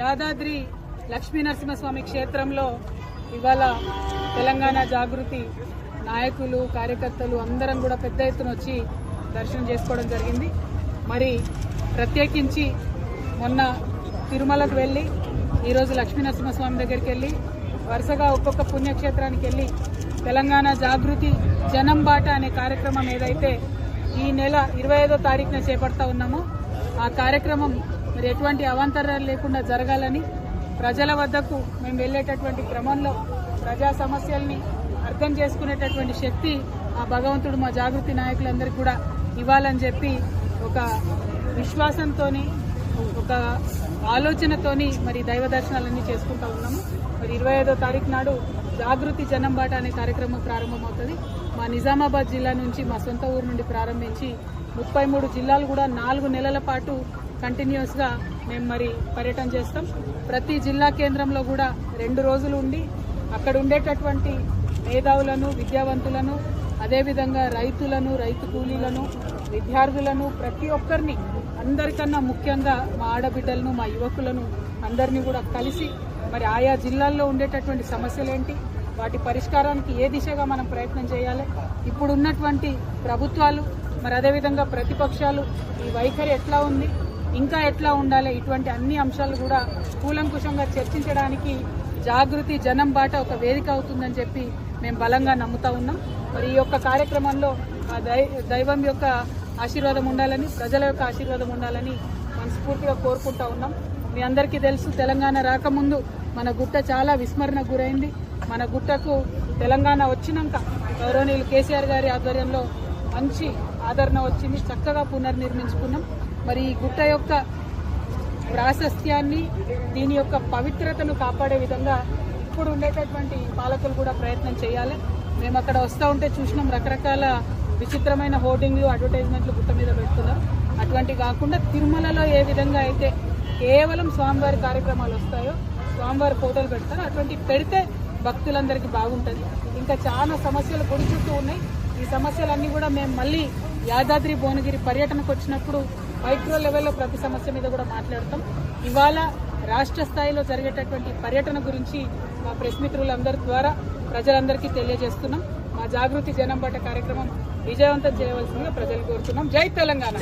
యాదాద్రి లక్ష్మీనరసింహస్వామి క్షేత్రంలో ఇవాళ తెలంగాణ జాగృతి నాయకులు కార్యకర్తలు అందరం కూడా పెద్ద ఎత్తున వచ్చి దర్శనం చేసుకోవడం జరిగింది. మరి ప్రత్యేకించి మొన్న తిరుమలకు వెళ్ళి ఈరోజు లక్ష్మీనరసింహస్వామి దగ్గరికి వెళ్ళి వరుసగా ఒక్కొక్క పుణ్యక్షేత్రానికి వెళ్ళి తెలంగాణ జాగృతి జనం బాట అనే కార్యక్రమం ఏదైతే ఈ నెల 25వ తారీఖున చేపడతా ఉన్నామో ఆ కార్యక్రమం మరి ఎటువంటి అవాంతరాలు లేకుండా జరగాలని ప్రజల వద్దకు మేము వెళ్ళేటటువంటి క్రమంలో ప్రజా సమస్యల్ని అర్థం చేసుకునేటటువంటి శక్తి ఆ భగవంతుడు మా జాగృతి నాయకులందరికీ కూడా ఇవ్వాలని చెప్పి ఒక విశ్వాసంతో ఒక ఆలోచనతోని మరి దైవ దర్శనాలన్నీ చేసుకుంటా ఉన్నాము. మరి 25వ తారీఖు నాడు జాగృతి జనం బాట అనే కార్యక్రమం ప్రారంభమవుతుంది. మా నిజామాబాద్ జిల్లా నుంచి మా సొంత ఊరు నుండి ప్రారంభించి 33 జిల్లాలు కూడా 4 నెలల పాటు కంటిన్యూస్గా మేము మరి పర్యటన చేస్తాం. ప్రతి జిల్లా కేంద్రంలో కూడా 2 రోజులు ఉండి అక్కడ ఉండేటటువంటి మేధావులను విద్యావంతులను అదేవిధంగా రైతులను రైతు కూలీలను విద్యార్థులను ప్రతి ఒక్కరిని అందరికన్నా ముఖ్యంగా మా ఆడబిడ్డలను మా యువకులను అందరినీ కూడా కలిసి మరి ఆయా జిల్లాల్లో ఉండేటటువంటి సమస్యలేంటి వాటి పరిష్కారానికి ఏ దిశగా మనం ప్రయత్నం చేయాలి, ఇప్పుడు ఉన్నటువంటి ప్రభుత్వాలు మరి అదేవిధంగా ప్రతిపక్షాలు ఈ వైఖరి ఎట్లా ఉంది ఇంకా ఎట్లా ఉండాలి ఇటువంటి అన్ని అంశాలు కూడా కూలంకుషంగా చర్చించడానికి జాగృతి జనం బాట ఒక వేదిక అవుతుందని చెప్పి మేము బలంగా నమ్ముతా ఉన్నాం. మరి ఈ యొక్క కార్యక్రమంలో దైవం యొక్క ఆశీర్వాదం ఉండాలని ప్రజల యొక్క ఆశీర్వాదం ఉండాలని మనస్ఫూర్తిగా కోరుకుంటా ఉన్నాం. మీ అందరికీ తెలుసు తెలంగాణ రాకముందు మన గుట్ట చాలా విస్మరణకు గురైంది. మన గుట్టకు తెలంగాణ వచ్చినాక గౌరవనీయులు కేసీఆర్ గారి ఆధ్వర్యంలో మంచి ఆదరణ వచ్చింది, చక్కగా పునర్నిర్మించుకున్నాం. మరి ఈ గుట్ట యొక్క ప్రాశస్త్యాన్ని దీని యొక్క పవిత్రతను కాపాడే విధంగా ఇప్పుడు ఉండేటటువంటి పాలకులు కూడా ప్రయత్నం చేయాలి. మేము అక్కడ వస్తూ ఉంటే చూసినాం రకరకాల విచిత్రమైన హోర్డింగ్లు అడ్వర్టైజ్మెంట్లు గుట్ట మీద పెడుతున్నారు. అటువంటి కాకుండా తిరుమలలో ఏ విధంగా అయితే కేవలం స్వామివారి కార్యక్రమాలు వస్తాయో స్వామివారి ఫోటోలు పెడతారు అటువంటి పెడితే భక్తులందరికీ బాగుంటుంది. ఇంకా చాలా సమస్యలు గుడి చుట్టూ ఉన్నాయి. ఈ సమస్యలన్నీ కూడా మేము మళ్ళీ యాదాద్రి భువనగిరి పర్యటనకు వచ్చినప్పుడు మైక్రో లెవెల్లో ప్రతి సమస్య మీద కూడా మాట్లాడతాం. ఇవాళ రాష్ట్ర స్థాయిలో జరిగేటటువంటి పర్యటన గురించి మా ప్రెస్ మిత్రులందరి ద్వారా ప్రజలందరికీ తెలియజేస్తున్నాం. మా జాగృతి జనం బాట కార్యక్రమం విజయవంతం చేయవలసిందిగా ప్రజలు కోరుతున్నాం. జై తెలంగాణ.